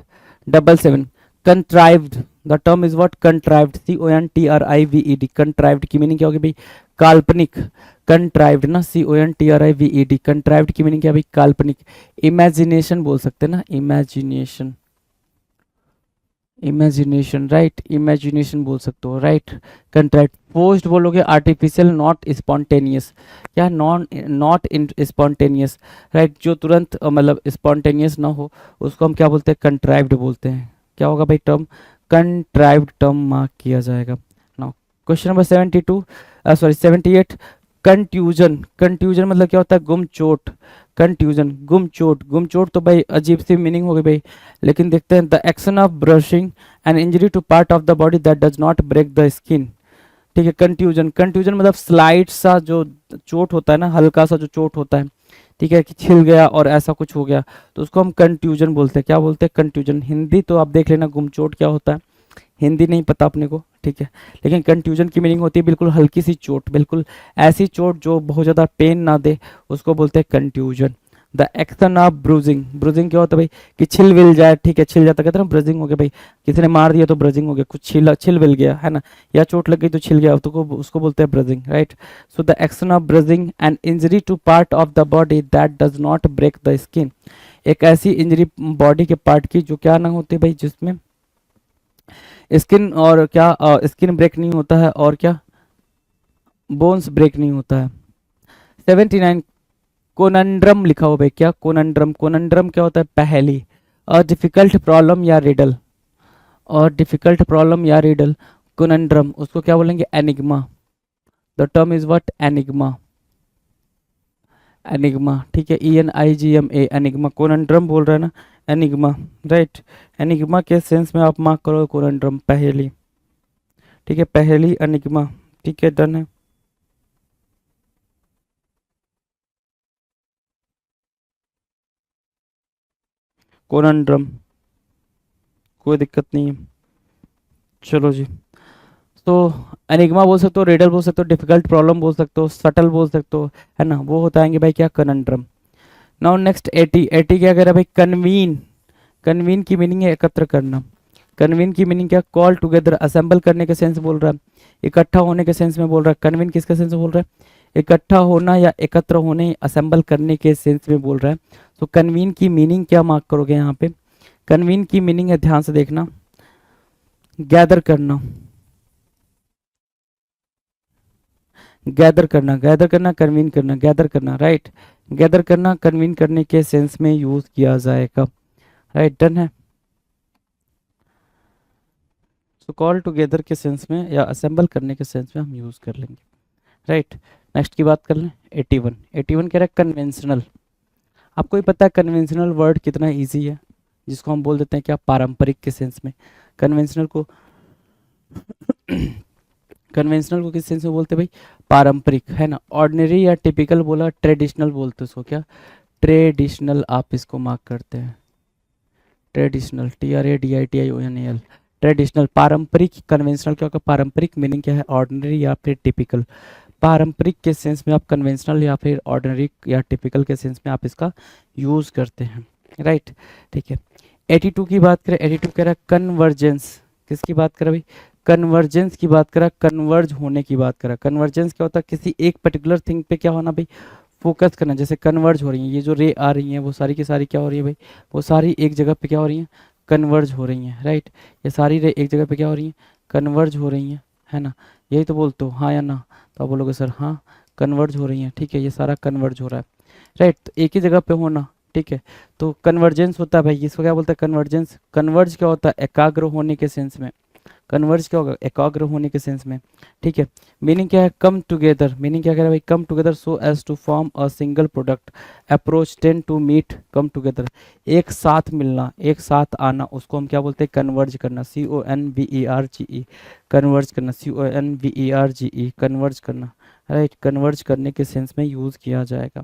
77, contrived, the term is what? Contrived, CONTRIVED। Contrived की मीनिंग क्या होगी भाई? काल्पनिक। कंट्राइव्ड ना, CONTRIVED, कंट्राइव्ड की मीनिंग क्या भाई? काल्पनिक। इमेजिनेशन बोल सकते हैं ना, इमेजिनेशन, इमेजिनेशन, राइट, इमेजिनेशन बोल सकते हो, राइट। कंट्राइट। फोर्स्ड बोलोगे, आर्टिफिशियल, नॉट स्पॉन्टेनियस, क्या? नॉट स्पॉन्टेनियस, राइट, जो तुरंत मतलब स्पॉन्टेनियस ना हो, उसको हम क्या बोलते हैं? कंट्राइव्ड बोलते हैं। क्या होगा भाई? टर्म कंट्राइव्ड टर्म मार्क किया जाएगा। Now question number 72, sorry 78, contusion. Contusion मतलब क्या होता है? गुम चोट। कंट्यूजन, गुम चोट, गुम चोट तो भाई अजीब सी मीनिंग हो गई भाई, लेकिन देखते हैं। The action of bruising an injury to part of the body that does not break the skin, ठीक है। कंट्यूजन, कंट्यूजन मतलब स्लाइड सा जो चोट होता है ना, हल्का सा जो चोट होता है, ठीक है, कि छिल गया और ऐसा कुछ हो गया, तो उसको हम कंट्यूजन बोलते हैं। क्या बोलते हैं? कंट्यूजन। हिंदी तो आप देख लेना, गुमचोट क्या होता है, हिंदी नहीं पता अपने को, ठीक है, लेकिन कंट्यूजन की मीनिंग होती है बिल्कुल हल्की सी चोट, बिल्कुल ऐसी चोट जो बहुत ज़्यादा पेन ना दे, उसको बोलते हैं contusion. The action of bruising, bruising क्या होता है भाई? कि छिल विल जाए, ठीक है, छिल जाता, कहते हैं ना ब्रूजिंग हो गया भाई, किसी ने मार दिया तो ब्रूजिंग हो गया, कुछ छिल छिल विल गया है ना, या चोट लग गई तो छिल गया, तो उसको बोलते हैं bruising, right. So the action of bruising and injury to part of the body that does not break the skin, एक ऐसी इंजरी बॉडी के पार्ट की जो क्या ना होती भाई, जिसमें स्किन और क्या स्किन ब्रेक नहीं होता है, और क्या बोन्स ब्रेक नहीं होता है। 79, कोनंड्रम लिखा हुआ भाई, क्या? कोनंड्रम, कोनंड्रम क्या होता है? पहेली, और डिफिकल्ट प्रॉब्लम या रिडल, और डिफिकल्ट प्रॉब्लम या रिडल, कोनंड्रम, उसको क्या बोलेंगे? Enigma. The term is what? Enigma, enigma, ठीक है, ENIGMA, एनिग्मा। कोनंड्रम बोल रहा है ना, एनिग्मा, राइट। एनिग्मा के सेंस में आप मार्क करो कोनंड्रम, पहेली, ठीक है, पहेली, एनिग्मा, ठीक है, डन है। कोनंड्रम, कोई दिक्कत नहीं है, चलो जी। तो एनिग्मा बोल सकते हो, रेडल बोल सकते हो, डिफिकल्ट प्रॉब्लम बोल सकते हो, सटल बोल सकते हो, है ना, वो होता है भाई क्या? कनंड्रम। नाउ नेक्स्ट 80, 80 क्या कह रहा है भाई? कन्वीन। कन्वीन की मीनिंग है एकत्र करना। कन्वीन की मीनिंग क्या? कॉल टुगेदर, असेंबल करने के सेंस बोल रहा है, इकट्ठा होने के सेंस में बोल रहा है। कन्वीन किसके सेंस में बोल रहा है? इकट्ठा होना या एकत्र होने, असेंबल करने के सेंस में बोल रहा है। तो कन्वीन की मीनिंग क्या मार्क करोगे यहाँ पे? कन्वीन की मीनिंग है, ध्यान से देखना, गैदर करना, गैदर करना, गैदर करना, कन्वीन करना, गैदर करना, राइट। गैदर करना, कन्वीन करने के सेंस में यूज किया जाएगा, राइट, डन है। सो कॉल टुगेदर के सेंस में या असेंबल करने के सेंस में हम यूज कर लेंगे, राइट। नेक्स्ट की बात कर लें, 81, 81 कह रहा है कन्वेंशनल। आपको ही पता है कन्वेंशनल वर्ड कितना इजी है, जिसको हम बोल देते हैं क्या? पारंपरिक के सेंस में। कन्वेंशनल को कन्वेंशनल को किस सेंस में बोलते हैं भाई? पारंपरिक, है ना। ऑर्डिनरी या टिपिकल बोला, ट्रेडिशनल बोलते हैं उसको, क्या? ट्रेडिशनल आप इसको मार्क करते हैं, ट्रेडिशनल, TRADITIONAL, ट्रेडिशनल। पारंपरिक, कन्वेंशनल क्या होगा? पारंपरिक मीनिंग क्या है? ऑर्डिनरी या फिर टिपिकल। पारंपरिक के सेंस में आप कन्वेंशनल या फिर ऑर्डिनरी या टिपिकल के सेंस में आप इसका यूज करते हैं, राइट। ठीक है, 82 की बात करें, 82 कह रहा है कन्वर्जेंस। किसकी बात कर रहा है भाई? कन्वर्जेंस की बात करा, कन्वर्ज होने की बात करा। कन्वर्जेंस क्या होता है? किसी एक पर्टिकुलर थिंग पे क्या होना भाई? फोकस करना। जैसे कन्वर्ज हो रही है, ये जो रे आ रही हैं वो सारी की सारी क्या हो रही है भाई? वो सारी एक जगह पे क्या हो रही हैं? कन्वर्ज हो रही हैं, राइट। ये सारी रे एक जगह पे क्या हो रही हैं? कन्वर्ज हो रही हैं, है ना। यही तो बोलते हो, हाँ या ना? तो आप बोलोगे सर हाँ कन्वर्ज हो रही हैं, ठीक है, ये सारा कन्वर्ज हो रहा है, राइट। तो एक ही जगह पे होना, ठीक है। तो कन्वर्जेंस होता है भाई, इसको क्या बोलते हैं? कन्वर्जेंस। कन्वर्ज क्या होता है? एकाग्र होने के सेंस में। कन्वर्ज क्या होगा? एकाग्र होने के सेंस में, ठीक है। मीनिंग क्या है? Come together. मीनिंग क्या कह रहा है भाई? Come together so as to form a single product, approach tend to meet, come together. एक साथ मिलना, एक साथ आना, उसको हम क्या बोलते हैं? कन्वर्ज करना, CONVERGE, कन्वर्ज करना, CONVERGE, कन्वर्ज करना, राइट। कन्वर्ज करने के सेंस में यूज किया जाएगा।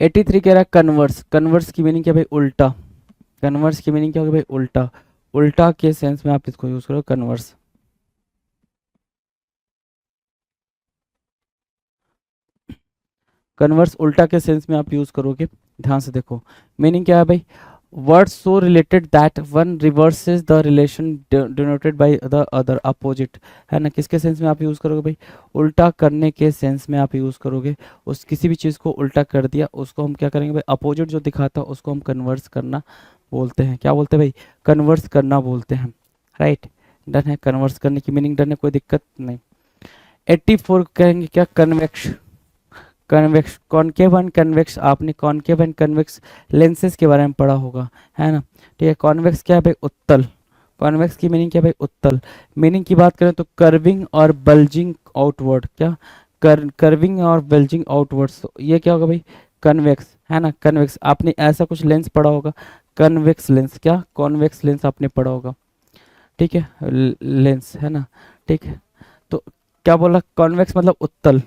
83 कह रहा है कन्वर्स। कन्वर्स की मीनिंग क्या भाई? उल्टा। कन्वर्स की मीनिंग क्या होगी भाई? उल्टा। उल्टा के सेंस में आप इसको यूज करो, कन्वर्स। कन्वर्स उल्टा के सेंस में आप यूज करोगे, ध्यान से देखो। मीनिंग क्या है भाई? Words so related that one reverses the relation denoted by the other, opposite, है ना। किसके सेंस में आप यूज करोगे भाई? उल्टा करने के सेंस में आप यूज करोगे। उस किसी भी चीज को उल्टा कर दिया, उसको हम क्या करेंगे भाई? अपोजिट जो दिखाता है उसको हम कन्वर्स करना बोलते हैं। क्या बोलते हैं भाई? कन्वर्स करना बोलते हैं, राइट। डन है, कन्वर्स करने की मीनिंग डन है, कोई दिक्कत नहीं। 84 कहेंगे क्या? Convex. Convex, concave and convex, आपने कॉनकेव एंड कन्वेक्स लेंसेज के बारे में पढ़ा होगा, है ना। ठीक है, कॉन्वेक्स क्या है भाई? उत्तल। कॉन्वेक्स की मीनिंग क्या है भाई? उत्तल। मीनिंग की बात करें तो कर्विंग और बल्जिंग आउटवर्ड, क्या? कर्विंग और बल्जिंग आउटवर्ड्स, ये क्या होगा भाई? कन्वेक्स, है ना। कन्वेक्स, आपने ऐसा कुछ लेंस पढ़ा होगा, कन्वेक्स लेंस, क्या? कॉन्वेक्स लेंस आपने पढ़ा होगा, ठीक है, लेंस, है ना। ठीक है, तो क्या बोला? कॉन्वेक्स मतलब उत्तल।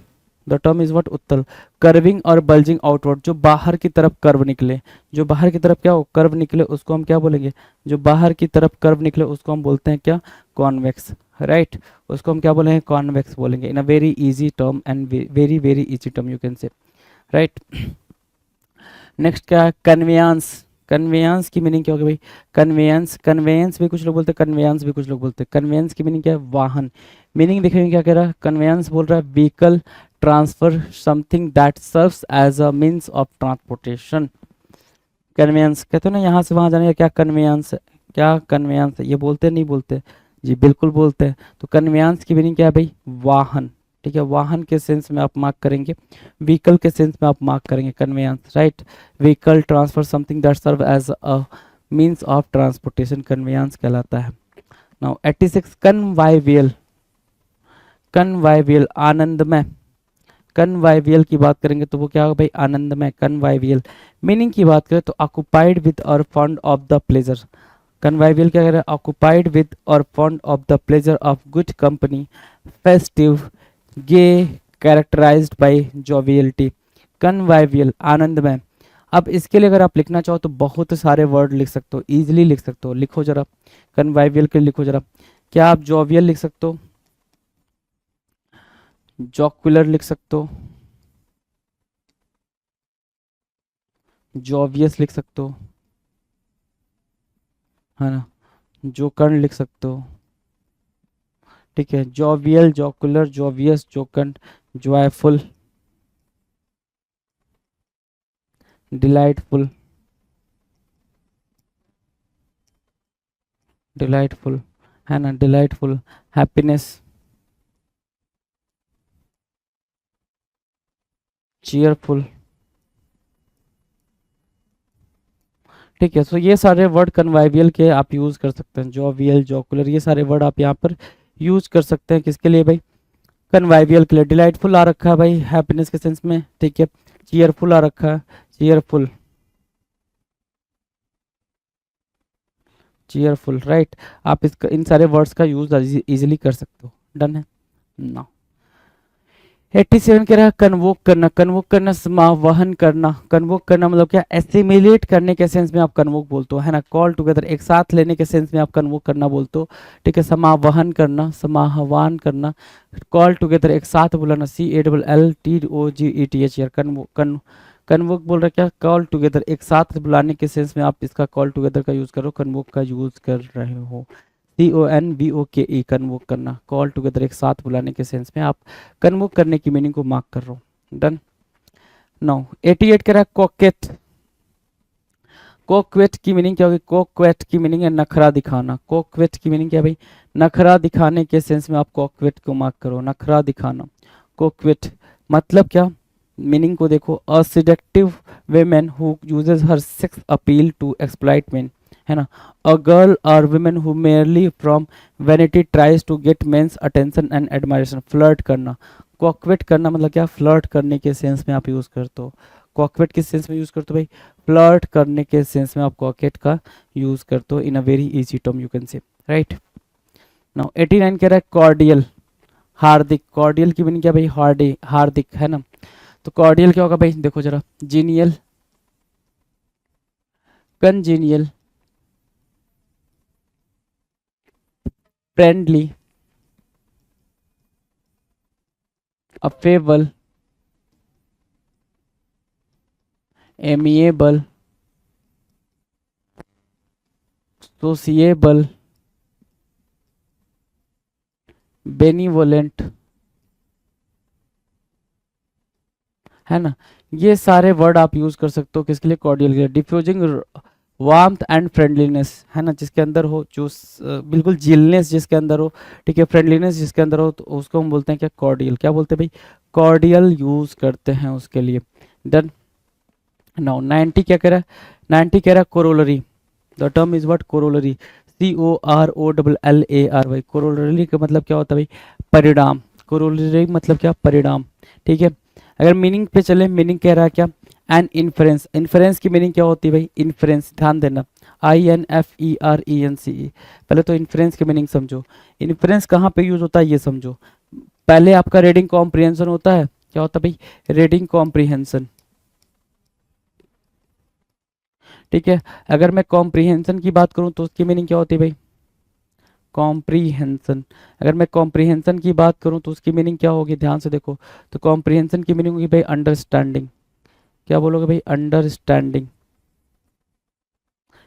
The term is what? उत्तल। कर्विंग और बल्जिंग आउटवर्ड, जो बाहर की तरफ कर्व निकले, जो बाहर की तरफ क्या हो? कर्व निकले, उसको हम क्या बोलेंगे? जो बाहर की तरफ कर्व निकले उसको हम बोलते हैं क्या? Convex, right. उसको हम क्या बोलेंगे? कॉन्वेक्स बोलेंगे, in a very easy term and very very easy term you can say, right. Next क्या है? कन्वेयांस। कन्वेयांस की मीनिंग क्या होगी भाई? कन्वेयंस, कन्वेयंस भी कुछ लोग बोलते हैं, कन्वेयांस भी कुछ लोग बोलते हैं। कन्वेयंस की मीनिंग क्या है? वाहन। मीनिंग देखेंगे क्या कह रहा है? कन्वेयंस बोल रहा है vehicle transfer something that serves as a means of transportation. Conveyance कहते हो ना, यहाँ से वहां जाने का, क्या कन्वेयंस है? क्या कन्वेयंस है? ये बोलते नहीं बोलते? जी बिल्कुल बोलते हैं। तो कन्वेयंस की मीनिंग क्या है भाई? वाहन, ठीक है। वाहन के सेंस में आप मार्क करेंगे, व्हीकल के सेंस में आप मार्क करेंगे conveyance, right. Vehicle transfer something that serve as a means of transportation, conveyance कहलाता है। नाउ 86 कन्वाइवियल। कन्वाइवियल, आनंदमय। कन्वाइवियल की बात करेंगे तो वो क्या होगा भाई? आनंदमय, कन्वाइवियल। मीनिंग की बात करें तो ऑक्युपाइड विद और fond of the pleasure. Convivial क्या कह रहा है? ऑक्युपाइड विद और fond of the pleasure of good company, festive, gay, characterised by joviality. Convivial, आनंदमय। अब इसके लिए अगर आप लिखना चाहो तो बहुत सारे वर्ड लिख सकते हो, इजीली लिख सकते हो। लिखो जरा, कन्वाइवियल के लिए लिखो जरा। क्या आप जोवियल लिख सकते हो? जॉक्युलर लिख सकते हो, जोवियस लिख सकते हो, है ना। जोकन लिख सकते हो, ठीक है। जोवियल, जॉकुलर, जोवियस, जोकन, जॉयफुल, डिलाइटफुल, डिलाइटफुल, है ना, डिलाइटफुल, हैप्पीनेस, चीयरफुल, ठीक है। सो ये सारे वर्ड कन्वाइवियल के आप यूज कर सकते हैं, जोवियल, जॉकुलर, ये सारे वर्ड आप यहाँ पर यूज कर सकते हैं। किसके लिए भाई? कन्वाइवियल के लिए। डिलाइटफुल आ रखा है भाई हैप्पीनेस के सेंस में, ठीक है। चीयरफुल आ रखा है, चीयरफुल, चीयरफुल, राइट। आप इसका इन सारे वर्ड्स का यूज इजीली कर सकते हो। डन है ना। 87 कह रहा है कन्वोक करना। कन्वोक करना समावहन करना। कन्वोक करना मतलब क्या, एसिमिलेट करने के सेंस में आप कन्वोक बोलते हो, है ना। कॉल टुगेदर, एक साथ लेने के सेंस में आप कन्वोक करना बोलते हो, ठीक है। समावहन करना, समाहवान करना, कॉल टुगेदर एक साथ बुलाना, CALLTOGETH यार। कन्वोक बोल रहा है क्या, कॉल टुगेदर एक साथ बुलाने के सेंस में आप इसका कॉल टुगेदर का यूज करो, कन्वोक का यूज कर रहे हो। CONVOKE, कन्वोक करना, कॉल टुगेदर एक साथ बुलाने के सेंस में आप कन्वोक करने की मीनिंग को मार्क कर रहा हूँ। डन। नाउ 88 कह रहा है कोकेट। कोक्वेट की मीनिंग क्या होगी, कोक्वेट की मीनिंग है नखरा दिखाना। कोक्वेट की मीनिंग क्या है भाई, नखरा दिखाने के सेंस में आप कोक्वेट को मार्क करो, नखरा दिखाना। कोक्वेट मतलब क्या, मीनिंग को देखो, a seductive women who uses her sex appeal to exploit men, है ना। अ गर्ल और women who merely from vanity tries to get men's attention and admiration. Flirt करना, कोक्वेट करना मतलब क्या, फ्लर्ट करने के सेंस में आप यूज करते हो। कॉकेट किस सेंस में यूज करते हो भाई, फ्लर्ट करने के सेंस में आप कॉकेट का यूज करते हो in a very easy term you can say, right. Now 89 कह रहा है कॉर्डियल, हार्दिक। कॉर्डियल की मीनिंग क्या भाई, हार्दिक, है ना। तो कॉर्डियल क्या होगा भाई, देखो जरा, genial, congenial, friendly, affable, amiable, sociable, benevolent, है ना। ये सारे वर्ड आप यूज कर सकते हो किसके लिए, कॉर्डियल के लिए। डिफ्यूजिंग वार्मथ एंड फ्रेंडलीनेस, है ना, जिसके अंदर हो जो बिल्कुल जिलनेस जिसके अंदर हो, ठीक है, फ्रेंडलीनेस जिसके अंदर हो, तो उसको हम बोलते हैं क्या, कॉर्डियल। क्या बोलते हैं भाई, कॉर्डियल यूज करते हैं उसके लिए। डन। नाउ 90 क्या कह रहा है, 90 कह रहा है corollary. The term is what, corollary, COROLLARY। Corollary का मतलब क्या होता है भाई, परिणाम। कोरोलरी मतलब क्या, परिणाम, ठीक है। अगर मीनिंग पे चले, मीनिंग कह रहा है क्या, एन इन्फ्रेंस। इन्फ्रेंस की मीनिंग क्या होती है भाई, इन्फ्रेंस, ध्यान देना, INFERENCE। पहले तो इन्फ्रेंस की मीनिंग समझो। इन्फ्रेंस कहाँ पे यूज होता है ये समझो। पहले आपका रीडिंग कॉम्प्रिहेंशन होता है, क्या होता है भाई, रीडिंग कॉम्प्रिहेंशन, ठीक है। अगर मैं कॉम्प्रिहेंशन की बात करूं तो उसकी मीनिंग क्या होती है भाई, कॉम्प्रीहेंशन। अगर मैं कॉम्प्रीहेंशन की बात करूं तो उसकी मीनिंग क्या होगी, ध्यान से देखो। तो कॉम्प्रीहेंशन की मीनिंग होगी भाई अंडरस्टैंडिंग। क्या बोलोगे भाई, अंडरस्टैंडिंग,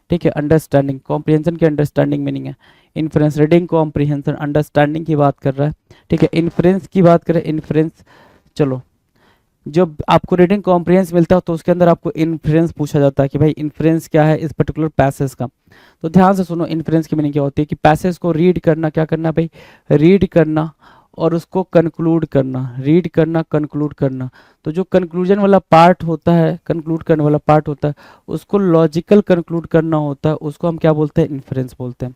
ठीक है, अंडरस्टैंडिंग। कॉम्प्रीहेंशन की अंडरस्टैंडिंग मीनिंग है। इन्फ्रेंस, रीडिंग कॉम्प्रीहेंशन, अंडरस्टैंडिंग की बात कर रहा है, ठीक है। इन्फ्रेंस की बात करें, इन्फ्रेंस, चलो, जब आपको रीडिंग कॉम्प्रिहेंस मिलता है तो उसके अंदर आपको इन्फ्रेंस पूछा जाता है कि भाई इन्फ्रेंस क्या है इस पर्टिकुलर पैसेज का। तो ध्यान से सुनो, इन्फ्रेंस की मीनिंग क्या होती है कि पैसेज को रीड करना, क्या करना भाई, रीड करना और उसको कंक्लूड करना, रीड करना, कंक्लूड करना। तो जो कंक्लूजन वाला पार्ट होता है, कंक्लूड करने वाला पार्ट होता है, उसको लॉजिकल कंक्लूड करना होता है, उसको हम क्या बोलते हैं, इन्फ्रेंस बोलते हैं।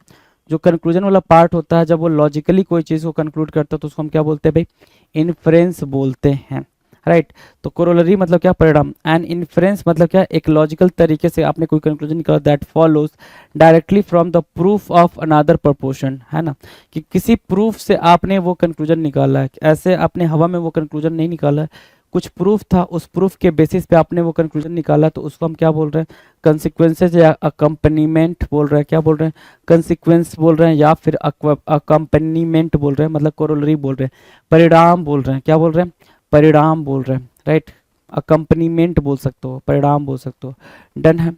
जो कंक्लूजन वाला पार्ट होता है, जब वो लॉजिकली कोई चीज़ को कंक्लूड करता है तो उसको हम क्या बोलते हैं भाई, इन्फ्रेंस बोलते हैं, राइट। तो कोरोलरी मतलब क्या, परिणाम। एंड इन्फ्रेंस मतलब क्या, एक लॉजिकल तरीके से आपने कोई कंक्लूजन निकाला, that follows directly from the proof of another proportion, है ना, कि किसी प्रूफ से आपने वो कंक्लूजन निकाला है, ऐसे आपने हवा में वो कंक्लूजन नहीं निकाला है, कुछ प्रूफ था, उस प्रूफ के बेसिस पे आपने वो कंक्लूजन निकाला, तो उसको हम क्या बोल रहे हैं, कंसिक्वेंसेज या अकम्पनीमेंट बोल रहे हैं। क्या बोल रहे हैं, कंसिक्वेंस बोल रहे हैं या फिर अकम्पनीमेंट बोल रहे हैं, मतलब कोरोलरी बोल रहे हैं, परिणाम बोल रहे हैं। क्या बोल रहे हैं, परिणाम बोल रहे हैं, राइट। अकम्पनीमेंट बोल सकते हो, परिणाम बोल सकते हो। डन है,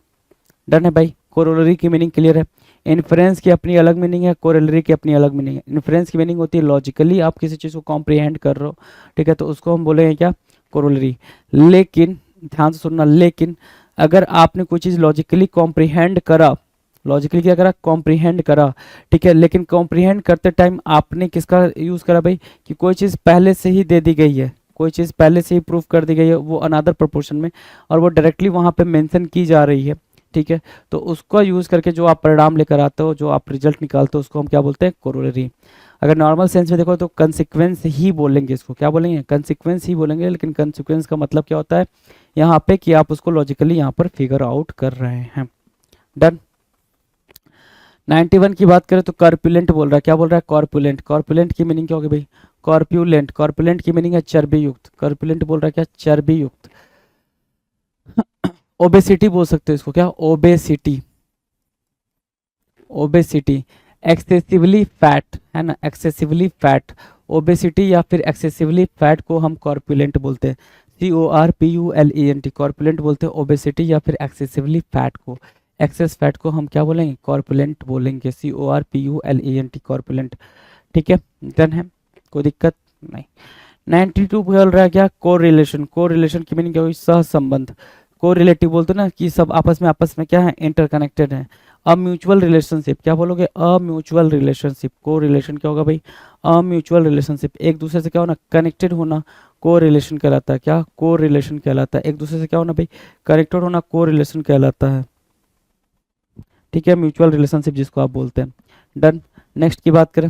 डन है भाई। कोरोलरी की मीनिंग क्लियर है। इन्फ्रेंस की अपनी अलग मीनिंग है, कोरोलरी की अपनी अलग मीनिंग है। इन्फ्रेंस की मीनिंग होती है लॉजिकली आप किसी चीज़ को कॉम्प्रीहेंड कर रहे हो, ठीक है, तो उसको हम बोलेंगे क्या, कोरोलरी। लेकिन ध्यान से सुनना, लेकिन अगर आपने कोई चीज़ लॉजिकली कॉम्प्रीहेंड करा, लॉजिकली क्या करा, कॉम्प्रीहेंड करा, ठीक है, लेकिन कॉम्प्रीहेंड करते टाइम आपने किसका यूज़ करा भाई, कि कोई चीज़ पहले से ही दे दी गई है, कोई चीज़ पहले से ही प्रूफ कर दी गई है वो अनदर प्रोपोर्शन में, और वो डायरेक्टली वहाँ पे मेंशन की जा रही है, ठीक है, तो उसको यूज़ करके जो आप परिणाम लेकर आते हो, जो आप रिजल्ट निकालते हो, उसको हम क्या बोलते हैं, कोरोलरी। अगर नॉर्मल सेंस में देखो तो कंसिक्वेंस ही बोलेंगे इसको, क्या बोलेंगे, कंसिक्वेंस ही बोलेंगे। लेकिन कंसिक्वेंस का मतलब क्या होता है यहाँ पे, कि आप उसको लॉजिकली यहाँ पर फिगर आउट कर रहे हैं। डन। 91 की बात करें तो कॉर्पुलेंट बोल रहा है, क्या बोल रहा है, कॉर्पुलेंट। कॉर्पुलेंट की मीनिंग क्या होगी भाई, कॉर्पुलेंट। कॉर्पुलेंट की मीनिंग है चर्बी युक्त। कॉर्पुलेंट बोल रहा है क्या, चर्बी युक्त। ओबेसिटी बोल सकते हो इसको, क्या, ओबेसिटी। ओबेसिटी, एक्सेसिवली फैट, है ना, एक्सेसिवली फैट। ओबेसिटी या फिर एक्सेसिवली फैट को हम कॉर्पुलेंट बोलते हैं, CORPULENT, कॉर्पुलेंट बोलते हैं ओबेसिटी या फिर एक्सेसिवली फैट को। एक्सेस फैट को हम क्या बोलेंगे, कॉर्पुलेंट बोलेंगे, CORPULENT, कॉर्पुलेंट। ठीक है, डन है, कोई दिक्कत नहीं। 92 बोल रहा है क्या, कोरिलेशन। कोरिलेशन की मीनिंग क्या हुई, सहसंबंध। कोरिलेटिव बोलते ना कि सब आपस में क्या है, इंटरकनेक्टेड है। अ म्यूचुअल रिलेशनशिप, क्या बोलोगे, अ म्यूचुअल रिलेशनशिप। को रिलेशन क्या होगा भाई, अ म्यूचुअल रिलेशनशिप, एक दूसरे से क्या होना, कनेक्टेड होना, को रिलेशन कहलाता है। क्या, को रिलेशन कहलाता है, एक दूसरे से क्या होना भाई, कनेक्टेड होना, को रिलेशन कहलाता है। ठीक है, म्यूचुअल रिलेशनशिप जिसको आप बोलते हैं। डन, नेक्स्ट की बात करें,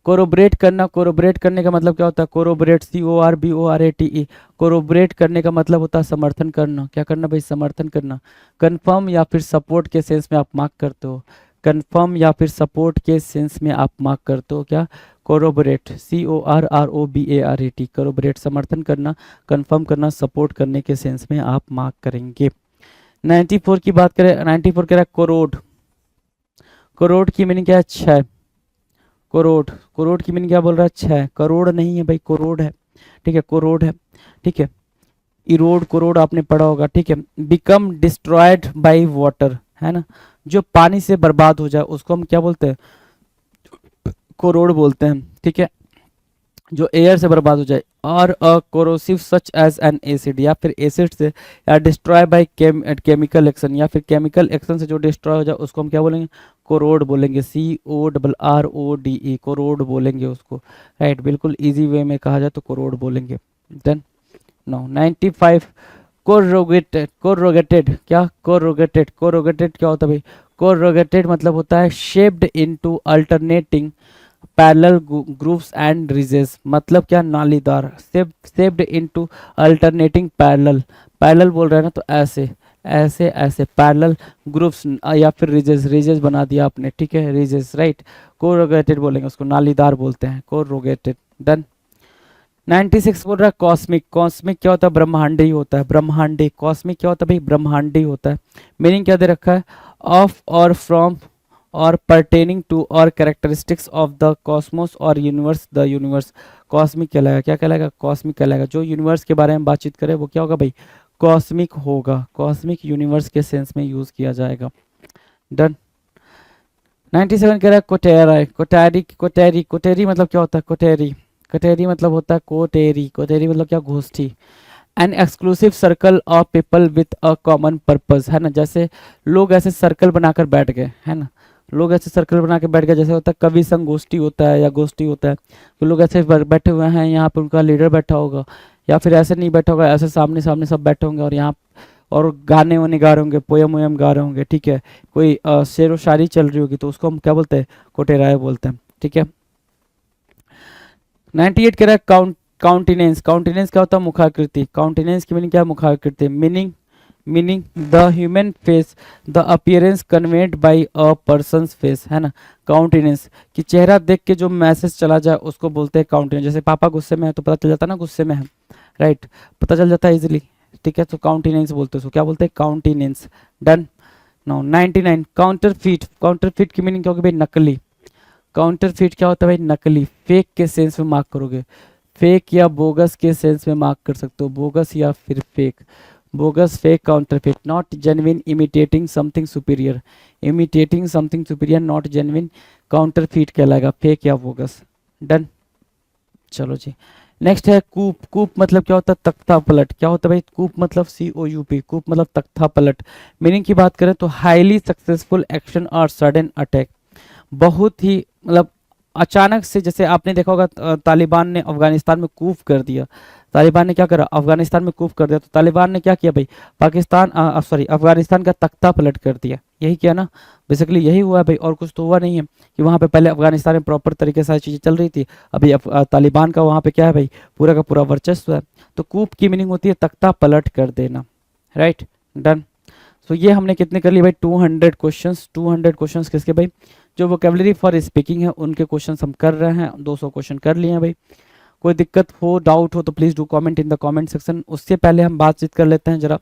कोरोबरेट करना। कोरोबरेट करने का मतलब क्या होता है, कोरोबरेट, CORBORATE। कोरोबरेट करने का मतलब होता है समर्थन करना। क्या करना भाई, समर्थन करना। कंफर्म या फिर सपोर्ट के सेंस में आप मार्क करते हो, कंफर्म या फिर सपोर्ट के सेंस में आप मार्क करते हो, क्या, कोरोबरेट, CORROBARAT। कोरोबरेट, समर्थन करना, कंफर्म करना, सपोर्ट करने के सेंस में आप मार्क करेंगे। 94 की बात करें, 94 कह रहा है करोड़। करोड़ की मीनिंग क्या है, छह। करोड़, करोड़ की मीनिंग क्या बोल रहा है, छह। करोड़ नहीं है भाई, करोड़ है। ठीक है, करोड़ है। ठीक है, इरोड, करोड़ आपने पढ़ा होगा। ठीक है, बिकम डिस्ट्रॉयड बाय वाटर, है ना, जो पानी से बर्बाद हो जाए उसको हम क्या बोलते हैं, करोड़ बोलते हैं। ठीक है, जो एयर से बर्बाद हो जाए। और a corrosive such as an acid, या फिर एसिड से, या डिस्ट्रॉय बाय केमिकल एक्शन, या फिर केमिकल एक्शन से जो डिस्ट्रॉय हो जाए उसको हम क्या बोलेंगे, कोरोड बोलेंगे, CORRODE, कोरोड बोलेंगे उसको। राइट, बिल्कुल इजी वे में कहा जाए तो कोरोड बोलेंगे। डन। No 95, corrugated. कोरोगेटेड, क्या, कोरोगेटेड। कोरोगेटेड क्या होता है भाई, कोरोगेटेड मतलब होता है shaped into alternating parallel grooves and ridges, मतलब क्या, नालीदार। Shaped into alternating parallel, parallel बोल रहे हैं ना तो ऐसे ऐसे ऐसे पैरेलल ग्रुप्स या फिर रिजेस, रिजेस बना दिया आपने। ठीक है, रिजेस, राइट। कोरोगेटेड बोलेंगे उसको, नालीदार बोलते हैं, कोरोगेटेड। डन। 96 बोल रहा है कॉस्मिक। कॉस्मिक क्या होता है, ब्रह्मांडी होता है, ब्रह्मांडी। कॉस्मिक क्या होता है भाई, ब्रह्मांडी होता है। मीनिंग क्या दे रखा है, ऑफ और फ्रॉम और pertaining to और characteristics of the cosmos और universe, the universe। कॉस्मिक कहलाएगा, क्या कहलाएगा, कॉस्मिक कहलाएगा। जो यूनिवर्स के बारे में बातचीत करे वो क्या होगा भाई, कॉस्मिक होगा। कॉस्मिक यूनिवर्स के सेंस में यूज किया जाएगा। डन। 97 कह रहा है कोटेरा। कोटेरी, कोटेरी, कोटेरी मतलब क्या होता है, कोटेरी। कोटेरी मतलब होता है कोटेरी। कोटेरी मतलब क्या, गोष्ठी। An exclusive circle of people with a common purpose, है ना, जैसे लोग ऐसे सर्कल बनाकर बैठ गए, है ना, लोग ऐसे सर्कल बना के बैठ गए। जैसे होता है कवि संगोष्ठी होता है या गोष्ठी होता है, तो लोग ऐसे बैठे हुए हैं, यहाँ पे उनका लीडर बैठा होगा, या फिर ऐसे नहीं बैठा होगा, ऐसे सामने सामने सब बैठे होंगे और यहाँ और गाने वाने गा रहे होंगे, पोयम वोयम गा रहे होंगे। ठीक है, कोई शेर व शायरी चल रही होगी तो उसको हम क्या बोलते हैं, कोटेराय बोलते हैं। ठीक है, 98 कह रहा है काउंटिनेंस। काउंटिनेंस क्या होता है, मुखाकृति। काउंटिनेंस की मीनिंग क्या है, मुखाकृति। Meaning the human face, the appearance conveyed by a person's face, है ना, काउंटिनेंस कि चेहरा देख के जो मैसेज चला जाए उसको बोलते हैं काउंटिनेंस। जैसे पापा गुस्से में है तो पता चल जाता है ना गुस्से में है, राइट, पता चल जाता है इजीली। ठीक है, तो काउंटिनेंस बोलते हैं उसको, क्या बोलते हैं, countenance. Done. No 99, counterfeit. Counterfeit की मीनिंग क्या होगी भाई, नकली। काउंटरफीट क्या होता है भाई, नकली। फेक के सेंस में मार्क करोगे, फेक या बोगस के सेंस में मार्क कर सकते हो, बोगस या फिर fake. Bogus, fake, counterfeit. Not genuine, imitating something superior. Imitating something superior, not genuine, counterfeit कहलाएगा, फेक या बोगस। डन। चलो जी, नेक्स्ट है कूप। कूप मतलब क्या होता है, तख्ता पलट। क्या होता है भाई, कूप मतलब COUP, कूप मतलब तख्ता पलट। मीनिंग की बात करें तो हाईली सक्सेसफुल एक्शन और सडन अटैक, बहुत ही मतलब अचानक से। जैसे आपने देखा होगा तालिबान ने अफगानिस्तान में कूप कर दिया। तालिबान ने क्या करा, अफगानिस्तान में कूप कर दिया, तो तालिबान ने क्या किया भाई, पाकिस्तान सॉरी अफगानिस्तान का तख्ता पलट कर दिया। यही किया ना, बेसिकली यही हुआ है भाई, और कुछ तो हुआ नहीं है कि वहाँ पे पहले अफगानिस्तान में प्रॉपर तरीके से सारी चीज़ें चल रही थी, अभी तालिबान का वहाँ पे क्या है भाई, पूरा का पूरा वर्चस्व है। तो कूप की मीनिंग होती है तख्ता पलट कर देना। Right, done. तो ये हमने कितने कर लिए भाई 200 क्वेश्चंस। 200 क्वेश्चंस किसके भाई, जो वोकेबलरी फॉर स्पीकिंग है उनके क्वेश्चंस हम कर रहे हैं। 200 क्वेश्चन कर लिए हैं भाई। कोई दिक्कत हो, डाउट हो तो please do comment in the comment section. उससे पहले हम बातचीत कर लेते हैं जरा